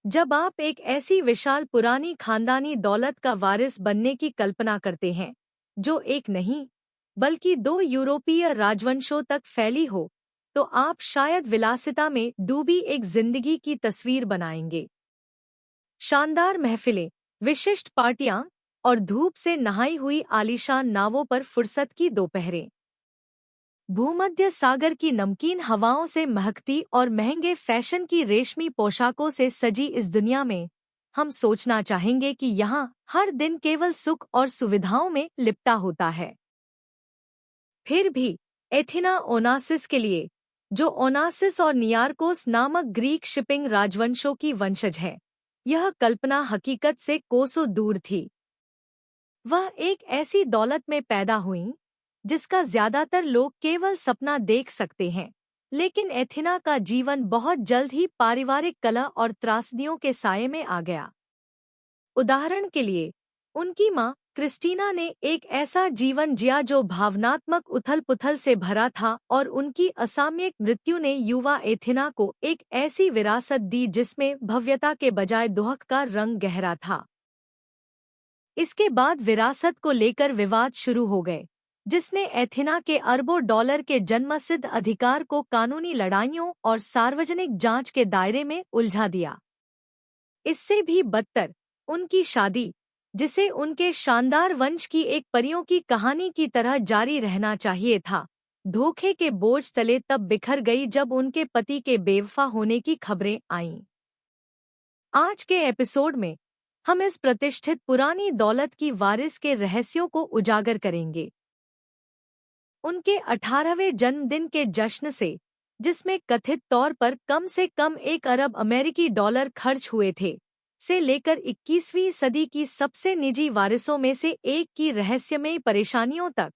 जब आप एक ऐसी विशाल पुरानी खानदानी दौलत का वारिस बनने की कल्पना करते हैं जो एक नहीं बल्कि दो यूरोपीय राजवंशों तक फैली हो, तो आप शायद विलासिता में डूबी एक जिंदगी की तस्वीर बनाएंगे। शानदार महफिलें, विशिष्ट पार्टियां और धूप से नहाई हुई आलीशान नावों पर फुर्सत की दोपहरें। भूमध्य सागर की नमकीन हवाओं से महकती और महंगे फैशन की रेशमी पोशाकों से सजी इस दुनिया में हम सोचना चाहेंगे कि यहाँ हर दिन केवल सुख और सुविधाओं में लिपटा होता है। फिर भी एथिना ओनासिस के लिए, जो ओनासिस और नियारकोस नामक ग्रीक शिपिंग राजवंशों की वंशज है, यह कल्पना हकीकत से कोसों दूर थी। वह एक ऐसी दौलत में पैदा हुईं जिसका ज्यादातर लोग केवल सपना देख सकते हैं, लेकिन एथिना का जीवन बहुत जल्द ही पारिवारिक कलह और त्रासदियों के साये में आ गया। उदाहरण के लिए, उनकी मां क्रिस्टीना ने एक ऐसा जीवन जिया जो भावनात्मक उथल-पुथल से भरा था, और उनकी असामयिक मृत्यु ने युवा एथिना को एक ऐसी विरासत दी जिसमें भव्यता के बजाय दुख का रंग गहरा था। इसके बाद विरासत को लेकर विवाद शुरू हो गए, जिसने एथिना के अरबों डॉलर के जन्मसिद्ध अधिकार को कानूनी लड़ाइयों और सार्वजनिक जांच के दायरे में उलझा दिया। इससे भी बदतर, उनकी शादी, जिसे उनके शानदार वंश की एक परियों की कहानी की तरह जारी रहना चाहिए था, धोखे के बोझ तले तब बिखर गई जब उनके पति के बेवफा होने की खबरें आईं। आज के एपिसोड में हम इस प्रतिष्ठित पुरानी दौलत की वारिस के रहस्यों को उजागर करेंगे। उनके 18वें जन्मदिन के जश्न से, जिसमें कथित तौर पर कम से कम 1 अरब अमेरिकी डॉलर खर्च हुए थे, से लेकर 21वीं सदी की सबसे निजी वारिसों में से एक की रहस्यमयी परेशानियों तक,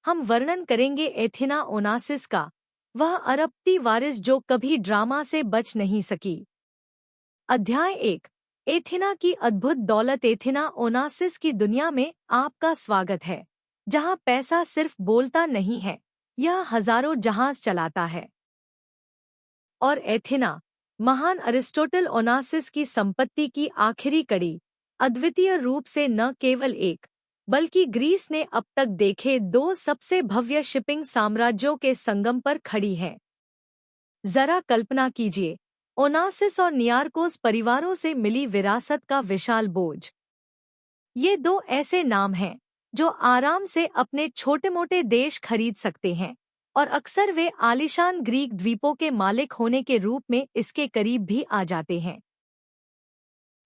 हम वर्णन करेंगे एथिना ओनासिस का, वह अरबती वारिस जो कभी ड्रामा से बच नहीं सकी। अध्याय 1, एथिना की अद्भुत दौलत। एथिना ओनासिस की दुनिया में आपका स्वागत है, जहां पैसा सिर्फ बोलता नहीं है, यह हजारों जहाज चलाता है। और एथिना, महान अरिस्टोटल ओनासिस की संपत्ति की आखिरी कड़ी, अद्वितीय रूप से न केवल एक बल्कि ग्रीस ने अब तक देखे 2 सबसे भव्य शिपिंग साम्राज्यों के संगम पर खड़ी है। जरा कल्पना कीजिए, ओनासिस और नियारकोस परिवारों से मिली विरासत का विशाल बोझ। ये 2 ऐसे नाम हैं जो आराम से अपने छोटे-मोटे देश खरीद सकते हैं, और अक्सर वे आलीशान ग्रीक द्वीपों के मालिक होने के रूप में इसके करीब भी आ जाते हैं।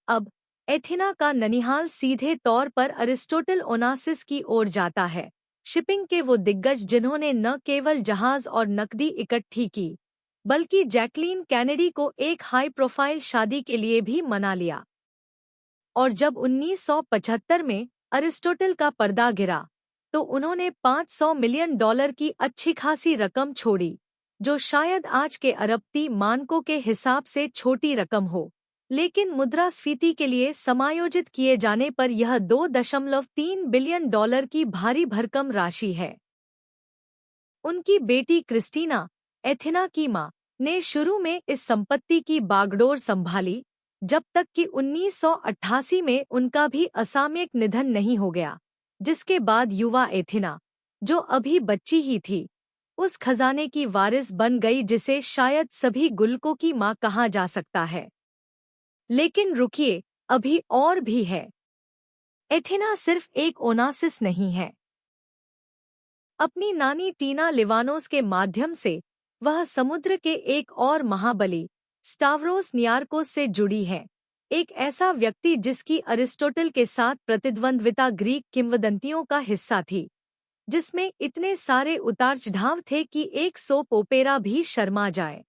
अब एथिना का ननिहाल सीधे तौर पर अरिस्टोटल ओनासिस की ओर जाता है, शिपिंग के वो दिग्गज जिन्होंने न केवल जहाज और नकदी इकट्ठी की, बल्कि जैकलीन कैनेडी को एक हाई प्रोफाइल शादी के लिए भी मना लिया। और जब 1975 में अरिस्टोटल का पर्दा गिरा, तो उन्होंने $500 मिलियन की अच्छी खासी रकम छोड़ी, जो शायद आज के अरबती मानकों के हिसाब से छोटी रकम हो, लेकिन मुद्रास्फीति के लिए समायोजित किए जाने पर यह $2.3 बिलियन की भारी भरकम राशि है। उनकी बेटी क्रिस्टीना, एथिना की मां, ने शुरू में इस संपत्ति की बागडोर संभाली, जब तक कि 1988 में उनका भी असामयिक निधन नहीं हो गया, जिसके बाद युवा एथिना, जो अभी बच्ची ही थी, उस खजाने की वारिस बन गई जिसे शायद सभी गुल्लकों की मां कहा जा सकता है। लेकिन रुकिए, अभी और भी है। एथिना सिर्फ एक ओनासिस नहीं है। अपनी नानी टीना लिवानोस के माध्यम से वह समुद्र के एक और महाबली, स्टावरोस नियारकोस से जुड़ी है, एक ऐसा व्यक्ति जिसकी अरिस्टोटल के साथ प्रतिद्वंद्विता ग्रीक किंवदंतियों का हिस्सा थी, जिसमें इतने सारे उतार-चढ़ाव थे कि एक सोप ओपेरा भी शर्मा जाए।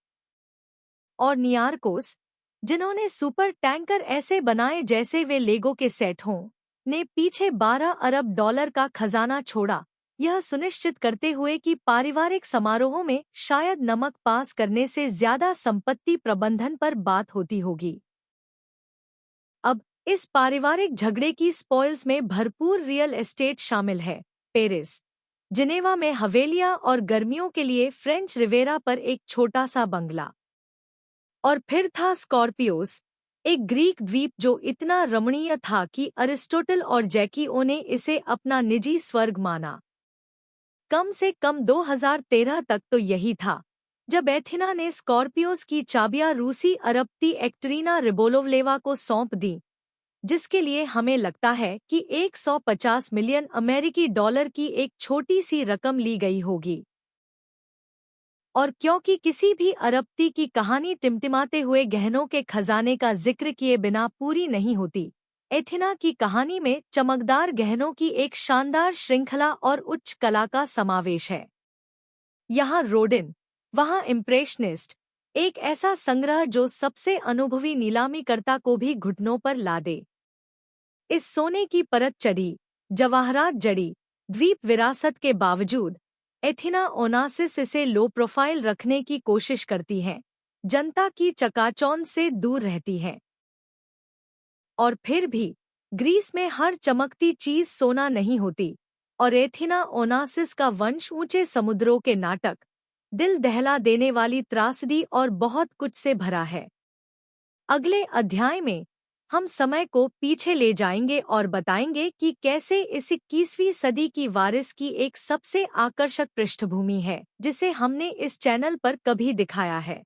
और नियारकोस, जिन्होंने सुपर टैंकर ऐसे बनाए जैसे वे लेगो के सेट हों, ने पीछे $12 अरब का खजाना छोड़ा, यह सुनिश्चित करते हुए कि पारिवारिक समारोहों में शायद नमक पास करने से ज्यादा संपत्ति प्रबंधन पर बात होती होगी। अब इस पारिवारिक झगड़े की स्पॉइल्स में भरपूर रियल एस्टेट शामिल है। पेरिस, जिनेवा में हवेलियां और गर्मियों के लिए फ्रेंच रिवेरा पर एक छोटा सा बंगला। और फिर था स्कॉर्पियोस, एक ग्रीक द्वीप जो इतना रमणीय था कि अरिस्टोटल और जैकिओ ने इसे अपना निजी स्वर्ग माना। कम से कम 2013 तक तो यही था, जब एथिना ने स्कॉर्पियोस की चाबियां रूसी अरबती एक्टरीना रिबोलोवलेवा को सौंप दी, जिसके लिए हमें लगता है कि 150 मिलियन अमेरिकी डॉलर की एक छोटी सी रकम ली गई होगी। और क्योंकि किसी भी अरबती की कहानी टिमटिमाते हुए गहनों के खजाने का जिक्र किए बिना पूरी नहीं होती, एथिना की कहानी में चमकदार गहनों की एक शानदार श्रृंखला और उच्च कला का समावेश है। यहाँ रोडिन, वहाँ इम्प्रेशनिस्ट, एक ऐसा संग्रह जो सबसे अनुभवी नीलामीकर्ता को भी घुटनों पर ला दे। इस सोने की परत चढ़ी, जवाहरात जड़ी, द्वीप विरासत के बावजूद एथिना ओनासिस इसे लो प्रोफाइल रखने की कोशिश करती है, जनता की चकाचौंध से दूर रहती है। और फिर भी ग्रीस में हर चमकती चीज सोना नहीं होती, और एथिना ओनासिस का वंश ऊंचे समुद्रों के नाटक, दिल दहला देने वाली त्रासदी और बहुत कुछ से भरा है। अगले अध्याय में हम समय को पीछे ले जाएंगे और बताएंगे कि कैसे इस 21वीं सदी की वारिस की एक सबसे आकर्षक पृष्ठभूमि है जिसे हमने इस चैनल पर कभी दिखाया है।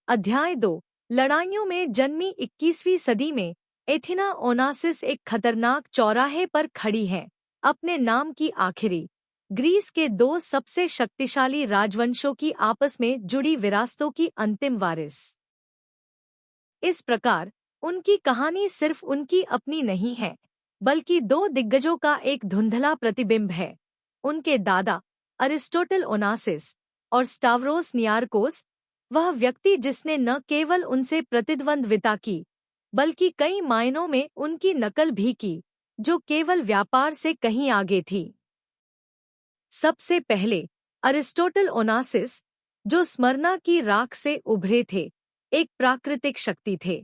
अध्याय 2, लड़ाइयों में जन्मी 21वीं सदी में एथिना ओनासिस एक खतरनाक चौराहे पर खड़ी है, अपने नाम की आखिरी, ग्रीस के दो सबसे शक्तिशाली राजवंशों की आपस में जुड़ी विरासतों की अंतिम वारिस। इस प्रकार उनकी कहानी सिर्फ उनकी अपनी नहीं है, बल्कि दो दिग्गजों का एक धुंधला प्रतिबिंब है, उनके दादा अरिस्टोटल ओनासिस और स्टावरोस नियारकोस, वह व्यक्ति जिसने न केवल उनसे प्रतिद्वंद्विता की, बल्कि कई मायनों में उनकी नकल भी की, जो केवल व्यापार से कहीं आगे थी। सबसे पहले अरिस्टोटल ओनासिस, जो स्मरना की राख से उभरे थे, एक प्राकृतिक शक्ति थे।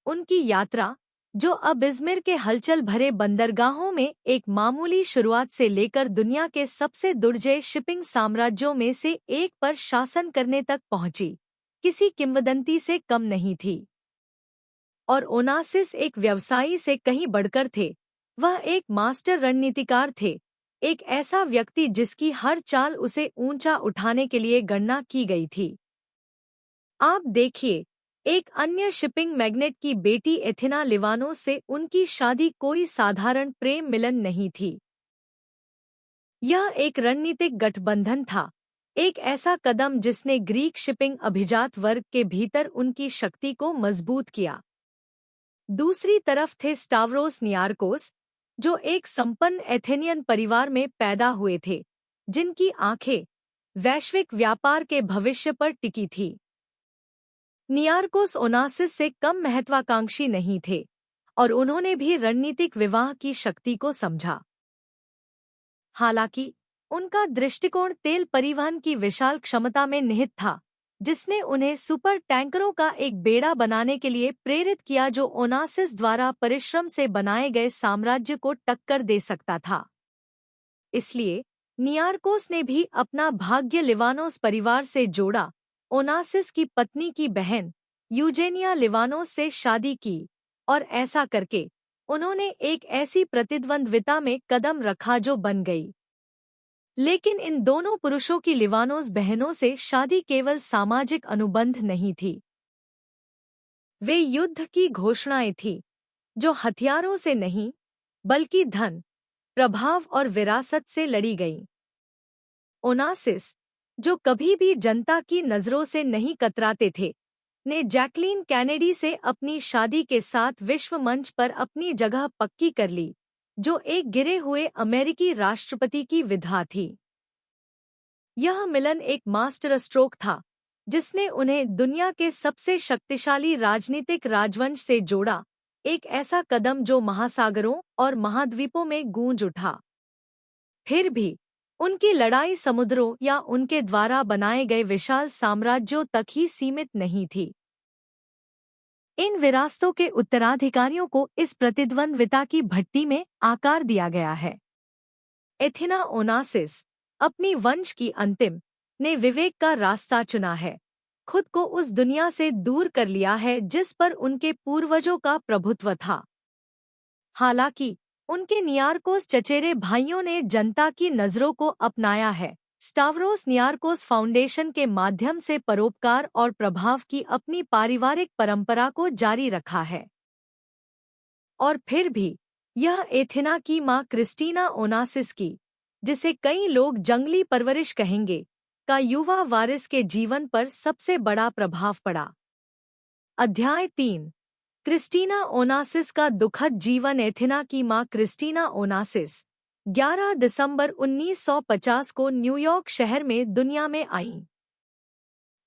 उनकी यात्रा, जो अब इज़मिर के हलचल भरे बंदरगाहों में एक मामूली शुरुआत से लेकर दुनिया के सबसे दुर्जय शिपिंग साम्राज्यों में से एक पर शासन करने तक पहुंची, किसी किंवदंती से कम नहीं थी। और ओनासिस एक व्यवसायी से कहीं बढ़कर थे, वह एक मास्टर रणनीतिकार थे, एक ऐसा व्यक्ति जिसकी हर चाल उसे ऊंचा उठाने के लिए गणना की गई थी। आप देखिए, एक अन्य शिपिंग मैग्नेट की बेटी एथिना लिवानोस से उनकी शादी कोई साधारण प्रेम मिलन नहीं थी। यह एक रणनीतिक गठबंधन था, एक ऐसा कदम जिसने ग्रीक शिपिंग अभिजात वर्ग के भीतर उनकी शक्ति को मजबूत किया। दूसरी तरफ थे स्टावरोस नियारकोस, जो एक संपन्न एथेनियन परिवार में पैदा हुए थे, जिनकी आंखें वैश्विक व्यापार के भविष्य पर टिकी थी। नियारकोस ओनासिस से कम महत्वाकांक्षी नहीं थे, और उन्होंने भी रणनीतिक विवाह की शक्ति को समझा। हालांकि उनका दृष्टिकोण तेल परिवहन की विशाल क्षमता में निहित था, जिसने उन्हें सुपर टैंकरों का एक बेड़ा बनाने के लिए प्रेरित किया जो ओनासिस द्वारा परिश्रम से बनाए गए साम्राज्य को टक्कर दे सकता था। इसलिए नियारकोस ने भी अपना भाग्य लिवानोस परिवार से जोड़ा, ओनासिस की पत्नी की बहन यूजेनिया लिवानोस से शादी की, और ऐसा करके उन्होंने एक ऐसी प्रतिद्वंद्विता में कदम रखा जो बन गई। लेकिन इन दोनों पुरुषों की लिवानोस बहनों से शादी केवल सामाजिक अनुबंध नहीं थी, वे युद्ध की घोषणाएं थीं, जो हथियारों से नहीं, बल्कि धन, प्रभाव और विरासत से लड़ी गईं। ओनासिस, जो कभी भी जनता की नजरों से नहीं कतराते थे, ने जैकलीन कैनेडी से अपनी शादी के साथ विश्व मंच पर अपनी जगह पक्की कर ली, जो एक गिरे हुए अमेरिकी राष्ट्रपति की विधवा थी। यह मिलन एक मास्टर स्ट्रोक था, जिसने उन्हें दुनिया के सबसे शक्तिशाली राजनीतिक राजवंश से जोड़ा, एक ऐसा कदम जो महासागरों और महाद्वीपों में गूंज उठा। फिर भी उनकी लड़ाई समुद्रों या उनके द्वारा बनाए गए विशाल साम्राज्यों तक ही सीमित नहीं थी। इन विरासतों के उत्तराधिकारियों को इस प्रतिद्वंद्विता की भट्टी में आकार दिया गया है। एथिना ओनासिस, अपनी वंश की अंतिम, ने विवेक का रास्ता चुना है, खुद को उस दुनिया से दूर कर लिया है जिस पर उनके पूर्वजों का प्रभुत्व था। हालांकि उनके नियारकोस चचेरे भाइयों ने जनता की नजरों को अपनाया है। स्टावरोस नियारकोस फाउंडेशन के माध्यम से परोपकार और प्रभाव की अपनी पारिवारिक परंपरा को जारी रखा है। और फिर भी यह एथेना की मां क्रिस्टीना ओनासिस की, जिसे कई लोग जंगली परवरिश कहेंगे, का युवा वारिस के जीवन पर सबसे बड़ा प्रभाव पड़ा। अध्याय 3। क्रिस्टीना ओनासिस का दुखद जीवन। एथेना की मां क्रिस्टीना ओनासिस 11 दिसंबर 1950 को न्यूयॉर्क शहर में दुनिया में आईं।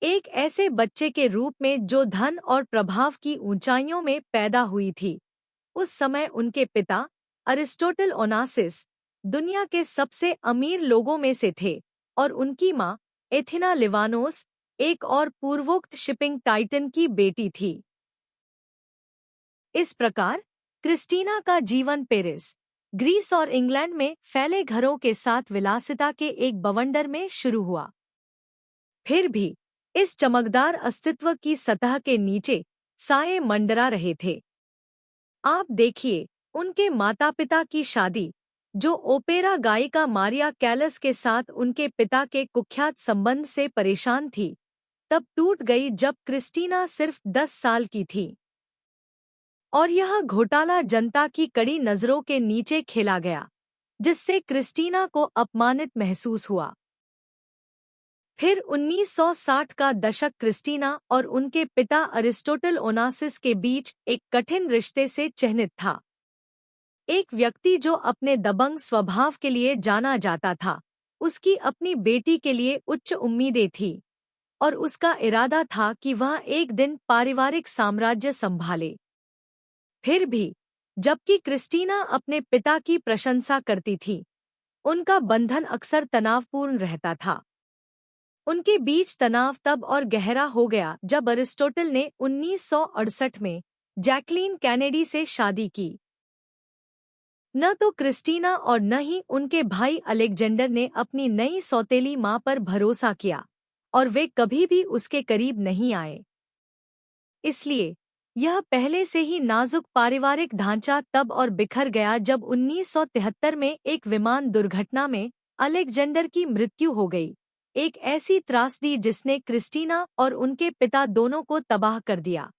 एक ऐसे बच्चे के रूप में जो धन और प्रभाव की ऊंचाइयों में पैदा हुई थी। उस समय उनके पिता अरिस्टोटल ओनासिस दुनिया के सबसे अमीर लोगों में से थे और उनकी मां एथेना लिवानोस एक और पूर्वोक्त शिपिंग टाइटन की बेटी थी। इस प्रकार क्रिस्टीना का जीवन पेरिस, ग्रीस और इंग्लैंड में फैले घरों के साथ विलासिता के एक बवंडर में शुरू हुआ। फिर भी इस चमकदार अस्तित्व की सतह के नीचे साये मंडरा रहे थे। आप देखिए, उनके माता पिता की शादी, जो ओपेरा गायिका मारिया कैलस के साथ उनके पिता के कुख्यात संबंध से परेशान थी, तब टूट गई जब क्रिस्टीना सिर्फ 10 साल की थी। और यह घोटाला जनता की कड़ी नजरों के नीचे खेला गया, जिससे क्रिस्टीना को अपमानित महसूस हुआ। फिर 1960 का दशक क्रिस्टीना और उनके पिता अरिस्टोटल ओनासिस के बीच एक कठिन रिश्ते से चिह्नित था। एक व्यक्ति जो अपने दबंग स्वभाव के लिए जाना जाता था, उसकी अपनी बेटी के लिए उच्च उम्मीदें थीं, और उसका इरादा था कि वह एक दिन पारिवारिक साम्राज्य संभाले। फिर भी, जबकि क्रिस्टीना अपने पिता की प्रशंसा करती थी, उनका बंधन अक्सर तनावपूर्ण रहता था। उनके बीच तनाव तब और गहरा हो गया जब अरिस्टोटल ने 1968 में जैकलीन कैनेडी से शादी की। न तो क्रिस्टीना और न ही उनके भाई अलेक्जेंडर ने अपनी नई सौतेली मां पर भरोसा किया, और वे कभी भी उसके करीब नहीं आए। इसलिए यह पहले से ही नाजुक पारिवारिक ढांचा तब और बिखर गया जब 1973 में एक विमान दुर्घटना में अलेक्जेंडर की मृत्यु हो गई, एक ऐसी त्रासदी जिसने क्रिस्टीना और उनके पिता दोनों को तबाह कर दिया।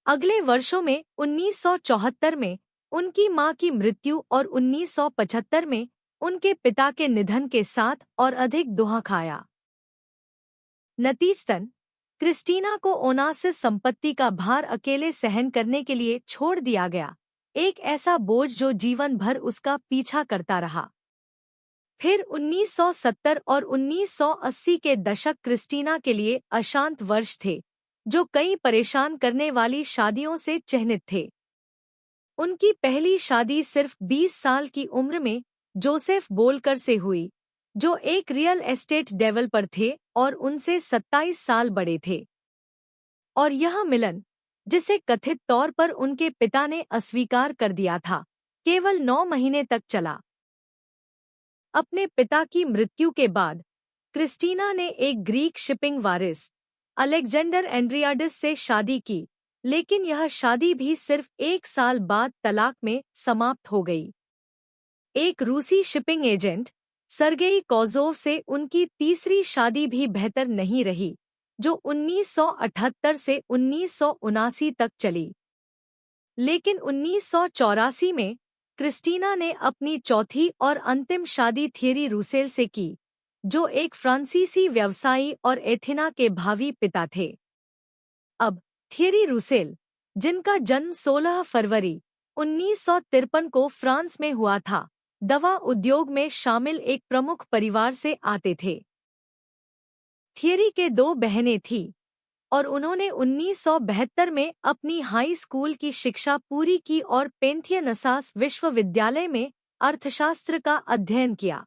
अगले वर्षों में 1974 में उनकी मां की मृत्यु और 1975 में उनके पिता के निधन के साथ और अधिक दुहा खाया। नतीजतन क्रिस्टीना को ओनासिस संपत्ति का भार अकेले सहन करने के लिए छोड़ दिया गया, एक ऐसा बोझ जो जीवन भर उसका पीछा करता रहा। फिर 1970 और 1980 के दशक क्रिस्टीना के लिए अशांत वर्ष थे, जो कई परेशान करने वाली शादियों से चिह्नित थे। उनकी पहली शादी सिर्फ 20 साल की उम्र में जोसेफ बोलकर से हुई, जो एक रियल एस्टेट डेवलपर थे और उनसे 27 साल बड़े थे। और यह मिलन, जिसे कथित तौर पर उनके पिता ने अस्वीकार कर दिया था, केवल 9 महीने तक चला। अपने पिता की मृत्यु के बाद क्रिस्टीना ने एक ग्रीक शिपिंग वारिस अलेक्जेंडर एंड्रियाडिस से शादी की, लेकिन यह शादी भी सिर्फ 1 साल बाद तलाक में समाप्त हो गई। एक रूसी शिपिंग एजेंट सर्गेई कॉज़ोव से उनकी तीसरी शादी भी बेहतर नहीं रही, जो 1978 से 1979 तक चली। लेकिन 1984 में क्रिस्टीना ने अपनी चौथी और अंतिम शादी थियरी रूसेल से की, जो एक फ्रांसीसी व्यवसायी और एथेना के भावी पिता थे। अब थियरी रूसेल, जिनका जन्म 16 फरवरी 1953 को फ्रांस में हुआ था, दवा उद्योग में शामिल एक प्रमुख परिवार से आते थे। थियरी के 2 बहनें थीं, और उन्होंने 1972 में अपनी हाई स्कूल की शिक्षा पूरी की और पेंथियनसास विश्वविद्यालय में अर्थशास्त्र का अध्ययन किया।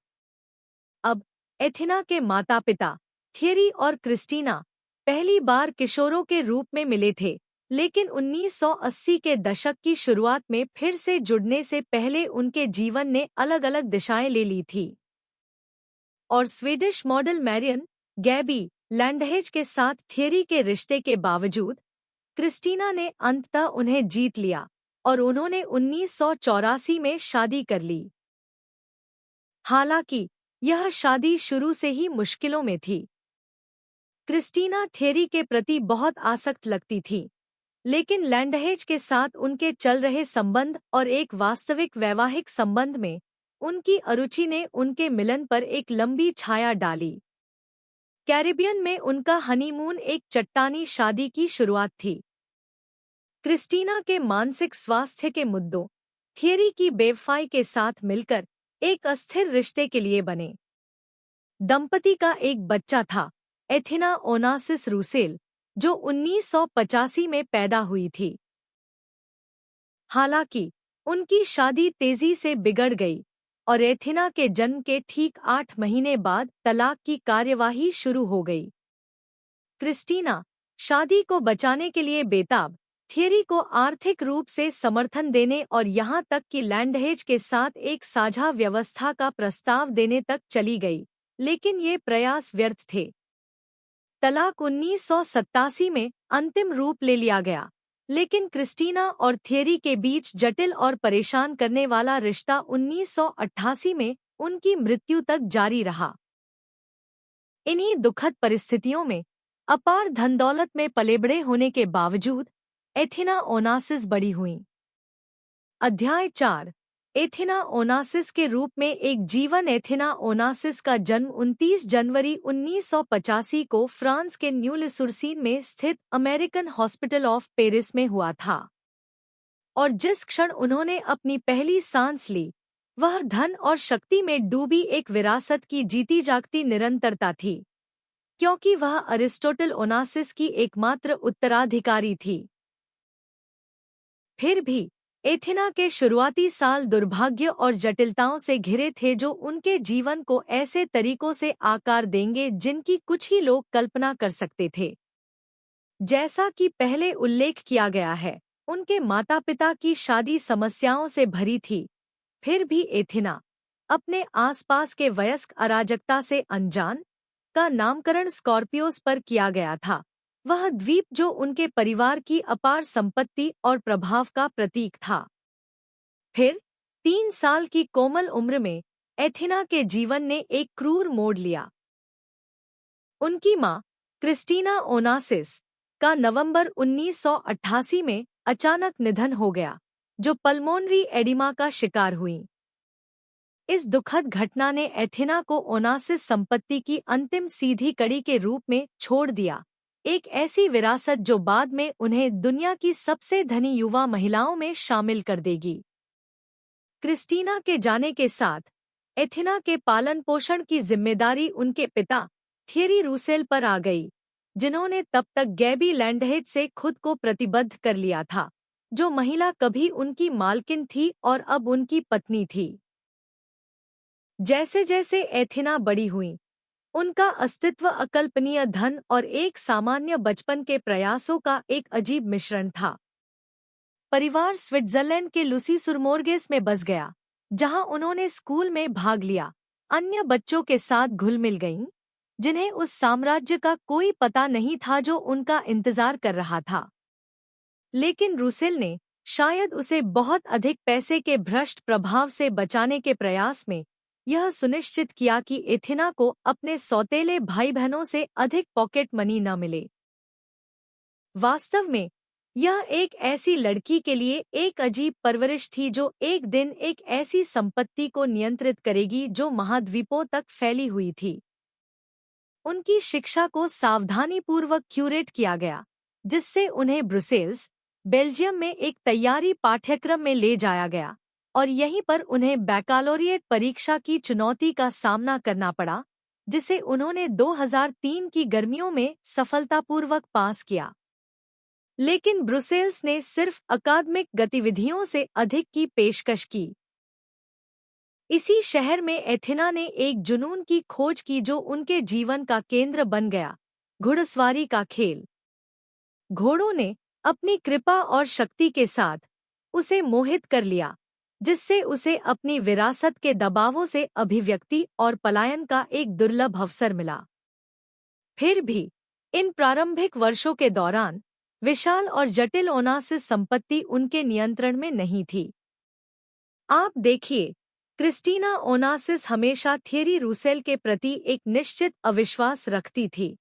अब एथेना के माता पिता थियरी और क्रिस्टीना पहली बार किशोरों के रूप में मिले थे, लेकिन 1980 के दशक की शुरुआत में फिर से जुड़ने से पहले उनके जीवन ने अलग अलग दिशाएं ले ली थी। और स्वीडिश मॉडल मैरियन गैबी लैंडहेज के साथ थियरी के रिश्ते के बावजूद क्रिस्टीना ने अंततः उन्हें जीत लिया और उन्होंने 1984 में शादी कर ली। हालांकि यह शादी शुरू से ही मुश्किलों में थी। क्रिस्टीना थियरी के प्रति बहुत आसक्त लगती थी, लेकिन लैंडहेज के साथ उनके चल रहे संबंध और एक वास्तविक वैवाहिक संबंध में उनकी अरुचि ने उनके मिलन पर एक लंबी छाया डाली। कैरिबियन में उनका हनीमून एक चट्टानी शादी की शुरुआत थी। क्रिस्टीना के मानसिक स्वास्थ्य के मुद्दों थियरी की बेवफाई के साथ मिलकर एक अस्थिर रिश्ते के लिए बने। दंपति का एक बच्चा था, एथिना ओनासिस रूसेल, जो 1985 में पैदा हुई थी। हालांकि उनकी शादी तेजी से बिगड़ गई और एथिना के जन्म के ठीक 8 महीने बाद तलाक की कार्यवाही शुरू हो गई। क्रिस्टीना शादी को बचाने के लिए बेताब, थियरी को आर्थिक रूप से समर्थन देने और यहां तक कि लैंडहेज के साथ एक साझा व्यवस्था का प्रस्ताव देने तक चली गई, लेकिन ये प्रयास व्यर्थ थे। तलाक 1987 में अंतिम रूप ले लिया गया, लेकिन क्रिस्टीना और थियरी के बीच जटिल और परेशान करने वाला रिश्ता 1988 में उनकी मृत्यु तक जारी रहा। इन्हीं दुखद परिस्थितियों में अपार धनदौलत में पलेबड़े होने के बावजूद एथिना ओनासिस बड़ी हुईं। अध्याय 4। एथिना ओनासिस के रूप में एक जीवन। एथिना ओनासिस का जन्म 29 जनवरी 1985 को फ्रांस के न्यू-ले-सुरसीन में स्थित अमेरिकन हॉस्पिटल ऑफ पेरिस में हुआ था, और जिस क्षण उन्होंने अपनी पहली सांस ली, वह धन और शक्ति में डूबी एक विरासत की जीती जागती निरंतरता थी, क्योंकि वह अरिस्टोटल ओनासिस की एकमात्र उत्तराधिकारी थी। फिर भी एथिना के शुरुआती साल दुर्भाग्य और जटिलताओं से घिरे थे, जो उनके जीवन को ऐसे तरीकों से आकार देंगे जिनकी कुछ ही लोग कल्पना कर सकते थे। जैसा कि पहले उल्लेख किया गया है, उनके माता-पिता की शादी समस्याओं से भरी थी। फिर भी एथिना, अपने आसपास के वयस्क अराजकता से अनजान, का नामकरण स्कॉर्पियोस पर किया गया था, वह द्वीप जो उनके परिवार की अपार संपत्ति और प्रभाव का प्रतीक था। फिर 3 साल की कोमल उम्र में एथिना के जीवन ने एक क्रूर मोड़ लिया। उनकी मां क्रिस्टीना ओनासिस का नवंबर 1988 में अचानक निधन हो गया, जो पल्मोनरी एडिमा का शिकार हुई। इस दुखद घटना ने एथिना को ओनासिस संपत्ति की अंतिम सीधी कड़ी के रूप में छोड़ दिया, एक ऐसी विरासत जो बाद में उन्हें दुनिया की सबसे धनी युवा महिलाओं में शामिल कर देगी। क्रिस्टीना के जाने के साथ एथिना के पालन पोषण की जिम्मेदारी उनके पिता थियरी रूसेल पर आ गई, जिन्होंने तब तक गैबी लैंडहेज से खुद को प्रतिबद्ध कर लिया था, जो महिला कभी उनकी मालकिन थी और अब उनकी पत्नी थी। जैसे जैसे एथिना बड़ी हुई, उनका अस्तित्व अकल्पनीय धन और एक सामान्य बचपन के प्रयासों का एक अजीब मिश्रण था। परिवार स्विट्जरलैंड के लुसी-सुर-मोर्गेस में बस गया, जहां उन्होंने स्कूल में भाग लिया, अन्य बच्चों के साथ घुल मिल गईं, जिन्हें उस साम्राज्य का कोई पता नहीं था जो उनका इंतजार कर रहा था। लेकिन रूसेल ने, शायद उसे बहुत अधिक पैसे के भ्रष्ट प्रभाव से बचाने के प्रयास में, यह सुनिश्चित किया कि एथिना को अपने सौतेले भाई बहनों से अधिक पॉकेट मनी न मिले। वास्तव में यह एक ऐसी लड़की के लिए एक अजीब परवरिश थी जो एक दिन एक ऐसी संपत्ति को नियंत्रित करेगी जो महाद्वीपों तक फैली हुई थी। उनकी शिक्षा को सावधानीपूर्वक क्यूरेट किया गया, जिससे उन्हें ब्रुसेल्स, बेल्जियम में एक तैयारी पाठ्यक्रम में ले जाया गया, और यहीं पर उन्हें बैकालोरिएट परीक्षा की चुनौती का सामना करना पड़ा, जिसे उन्होंने 2003 की गर्मियों में सफलतापूर्वक पास किया। लेकिन ब्रुसेल्स ने सिर्फ अकादमिक गतिविधियों से अधिक की पेशकश की। इसी शहर में एथिना ने एक जुनून की खोज की जो उनके जीवन का केंद्र बन गया, घुड़सवारी का खेल। घोड़ों ने अपनी कृपा और शक्ति के साथ उसे मोहित कर लिया, जिससे उसे अपनी विरासत के दबावों से अभिव्यक्ति और पलायन का एक दुर्लभ अवसर मिला। फिर भी इन प्रारंभिक वर्षों के दौरान विशाल और जटिल ओनासिस संपत्ति उनके नियंत्रण में नहीं थी। आप देखिए, क्रिस्टीना ओनासिस हमेशा थियरी रूसेल के प्रति एक निश्चित अविश्वास रखती थी।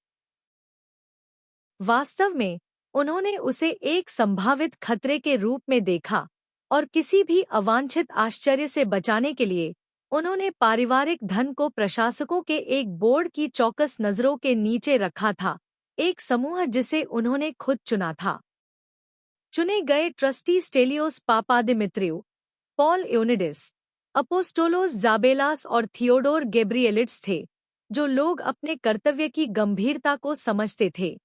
वास्तव में उन्होंने उसे एक संभावित खतरे के रूप में देखा और किसी भी अवांछित आश्चर्य से बचाने के लिए उन्होंने पारिवारिक धन को प्रशासकों के एक बोर्ड की चौकस नजरों के नीचे रखा था, एक समूह जिसे उन्होंने खुद चुना था। चुने गए ट्रस्टी स्टेलियोस पापादिमित्रियो, पॉल यूनिडिस, अपोस्टोलोस जाबेलास और थियोडोर गैब्रिएलिड्स थे, जो लोग अपने कर्तव्य की गंभीरता को समझते थे।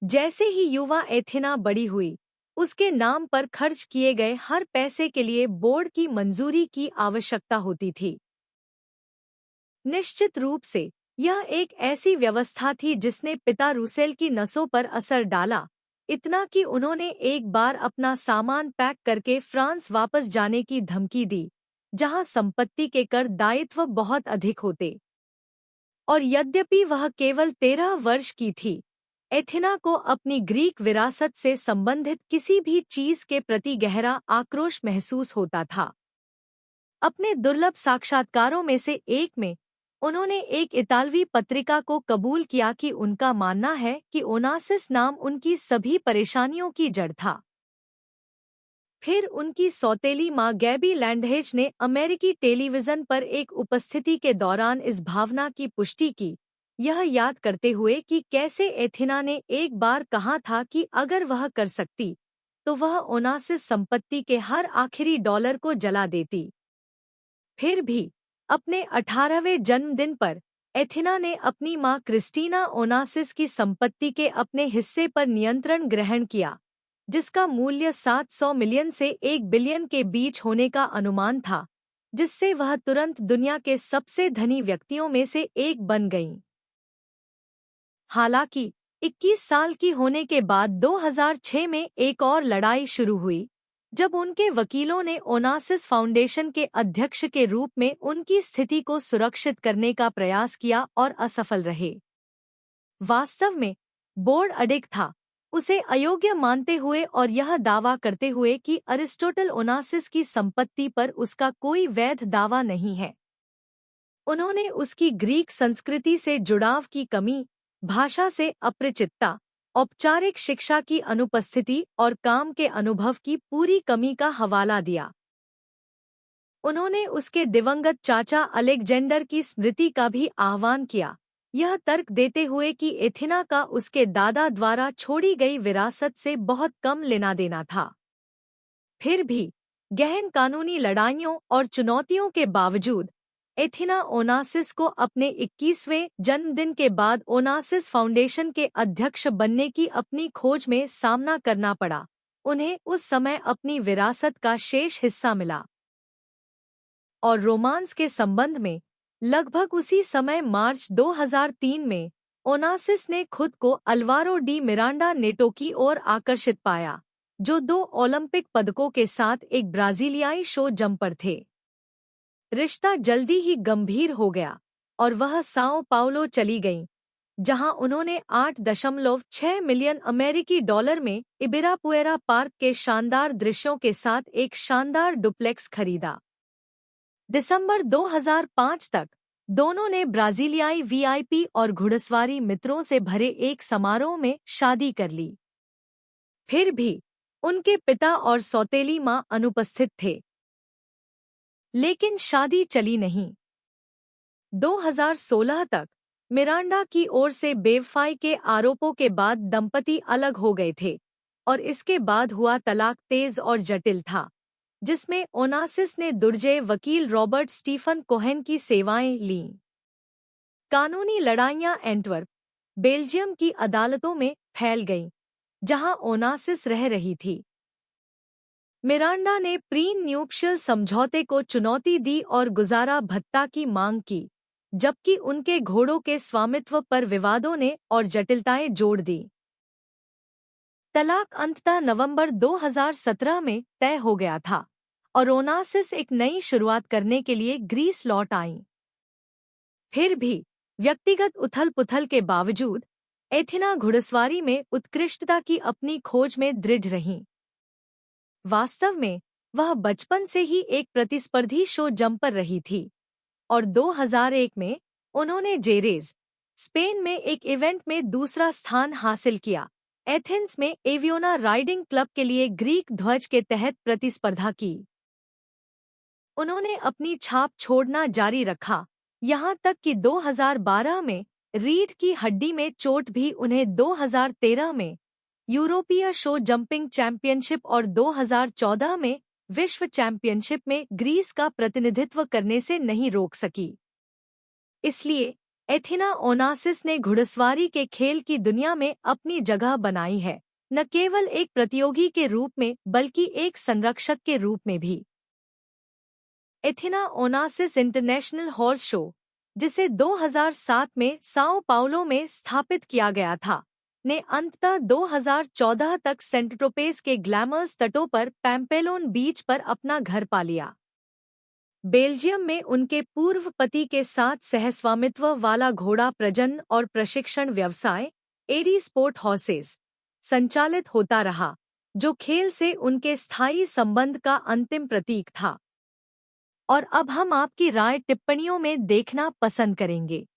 जैसे ही युवा एथेना बड़ी हुई, उसके नाम पर खर्च किए गए हर पैसे के लिए बोर्ड की मंजूरी की आवश्यकता होती थी। निश्चित रूप से यह एक ऐसी व्यवस्था थी जिसने पिता रूसेल की नसों पर असर डाला, इतना कि उन्होंने एक बार अपना सामान पैक करके फ्रांस वापस जाने की धमकी दी, जहां संपत्ति के कर दायित्व बहुत अधिक होते। और यद्यपि वह केवल 13 वर्ष की थी, एथेना को अपनी ग्रीक विरासत से संबंधित किसी भी चीज के प्रति गहरा आक्रोश महसूस होता था। अपने दुर्लभ साक्षात्कारों में से एक में उन्होंने एक इतालवी पत्रिका को कबूल किया कि उनका मानना है कि ओनासिस नाम उनकी सभी परेशानियों की जड़ था। फिर उनकी सौतेली मां गैबी लैंडहेज ने अमेरिकी टेलीविजन पर एक उपस्थिति के दौरान इस भावना की पुष्टि की, यह याद करते हुए कि कैसे एथेना ने एक बार कहा था कि अगर वह कर सकती तो वह ओनासिस संपत्ति के हर आखिरी डॉलर को जला देती। फिर भी अपने 18वें जन्मदिन पर एथेना ने अपनी मां क्रिस्टीना ओनासिस की संपत्ति के अपने हिस्से पर नियंत्रण ग्रहण किया, जिसका मूल्य 700 मिलियन से 1 बिलियन के बीच होने का अनुमान था, जिससे वह तुरंत दुनिया के सबसे धनी व्यक्तियों में से एक बन गईं। हालांकि 21 साल की होने के बाद 2006 में एक और लड़ाई शुरू हुई, जब उनके वकीलों ने ओनासिस फाउंडेशन के अध्यक्ष के रूप में उनकी स्थिति को सुरक्षित करने का प्रयास किया और असफल रहे। वास्तव में बोर्ड अडिग था, उसे अयोग्य मानते हुए और यह दावा करते हुए कि अरिस्टोटल ओनासिस की संपत्ति पर उसका कोई वैध दावा नहीं है। उन्होंने उसकी ग्रीक संस्कृति से जुड़ाव की कमी, भाषा से अपरिचितता, औपचारिक शिक्षा की अनुपस्थिति और काम के अनुभव की पूरी कमी का हवाला दिया। उन्होंने उसके दिवंगत चाचा अलेक्जेंडर की स्मृति का भी आह्वान किया, यह तर्क देते हुए कि एथेना का उसके दादा द्वारा छोड़ी गई विरासत से बहुत कम लेना देना था। फिर भी गहन कानूनी लड़ाइयों और चुनौतियों के बावजूद एथेना ओनासिस को अपने 21वें जन्मदिन के बाद ओनासिस फाउंडेशन के अध्यक्ष बनने की अपनी खोज में सामना करना पड़ा। उन्हें उस समय अपनी विरासत का शेष हिस्सा मिला। और रोमांस के संबंध में लगभग उसी समय मार्च 2003 में ओनासिस ने खुद को अल्वारो डी मिरांडा नेटो की ओर आकर्षित पाया, जो 2 ओलंपिक पदकों के साथ एक ब्राजीलियाई शो जंपर थे। रिश्ता जल्दी ही गंभीर हो गया और वह साओ पाउलो चली गईं, जहां उन्होंने 8.6 मिलियन अमेरिकी डॉलर में इबिरापुएरा पार्क के शानदार दृश्यों के साथ एक शानदार डुप्लेक्स खरीदा। दिसंबर 2005 तक दोनों ने ब्राजीलियाई वीआईपी और घुड़सवारी मित्रों से भरे एक समारोह में शादी कर ली। फिर भी उनके पिता और सौतेली मां अनुपस्थित थे, लेकिन शादी चली नहीं। 2016 तक मिरांडा की ओर से बेवफाई के आरोपों के बाद दंपति अलग हो गए थे और इसके बाद हुआ तलाक तेज और जटिल था, जिसमें ओनासिस ने दुर्जय वकील रॉबर्ट स्टीफन कोहेन की सेवाएं लीं। कानूनी लड़ाइयां एंटवर्प, बेल्जियम की अदालतों में फैल गईं, जहां ओनासिस रह रही थी। मिरांडा ने प्री न्यूप्शियल समझौते को चुनौती दी और गुजारा भत्ता की मांग की, जबकि उनके घोड़ों के स्वामित्व पर विवादों ने और जटिलताएं जोड़ दी। तलाक अंततः नवंबर 2017 में तय हो गया था और ओनासिस एक नई शुरुआत करने के लिए ग्रीस लौट आईं। फिर भी व्यक्तिगत उथल-पुथल के बावजूद एथिना घुड़सवारी में उत्कृष्टता की अपनी खोज में दृढ़ रहीं। वास्तव में वह बचपन से ही एक प्रतिस्पर्धी शो जंपर रही थी और 2001 में उन्होंने जेरेज, स्पेन में एक इवेंट में दूसरा स्थान हासिल किया। एथेंस में एवियोना राइडिंग क्लब के लिए ग्रीक ध्वज के तहत प्रतिस्पर्धा की। उन्होंने अपनी छाप छोड़ना जारी रखा, यहाँ तक कि 2012 में रीढ़ की हड्डी में चोट भी उन्हें 2013 में यूरोपीय शो जंपिंग चैंपियनशिप और 2014 में विश्व चैंपियनशिप में ग्रीस का प्रतिनिधित्व करने से नहीं रोक सकी। इसलिए एथिना ओनासिस ने घुड़सवारी के खेल की दुनिया में अपनी जगह बनाई है, न केवल एक प्रतियोगी के रूप में बल्कि एक संरक्षक के रूप में भी। एथिना ओनासिस इंटरनेशनल हॉर्स शो, जिसे 2007 में साओ पाउलो में स्थापित किया गया था, ने अंततः 2014 तक सेंट ट्रोपेज के ग्लैमरस तटों पर पैम्पेलोन बीच पर अपना घर पा लिया। बेल्जियम में उनके पूर्व पति के साथ सहस्वामित्व वाला घोड़ा प्रजनन और प्रशिक्षण व्यवसाय एडी स्पोर्ट हॉर्सेस संचालित होता रहा, जो खेल से उनके स्थायी संबंध का अंतिम प्रतीक था। और अब हम आपकी राय टिप्पणियों में देखना पसंद करेंगे।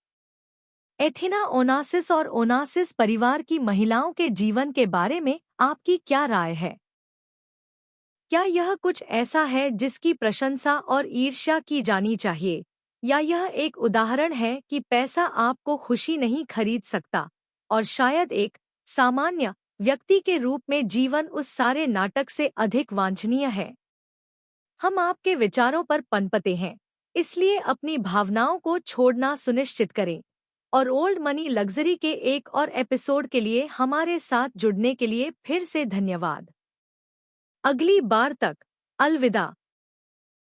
एथिना ओनासिस और ओनासिस परिवार की महिलाओं के जीवन के बारे में आपकी क्या राय है? क्या यह कुछ ऐसा है जिसकी प्रशंसा और ईर्ष्या की जानी चाहिए, या यह एक उदाहरण है कि पैसा आपको खुशी नहीं खरीद सकता और शायद एक सामान्य व्यक्ति के रूप में जीवन उस सारे नाटक से अधिक वांछनीय है? हम आपके विचारों पर पनपते हैं, इसलिए अपनी भावनाओं को छोड़ना सुनिश्चित करें और ओल्ड मनी लग्जरी के एक और एपिसोड के लिए हमारे साथ जुड़ने के लिए फिर से धन्यवाद। अगली बार तक अलविदा।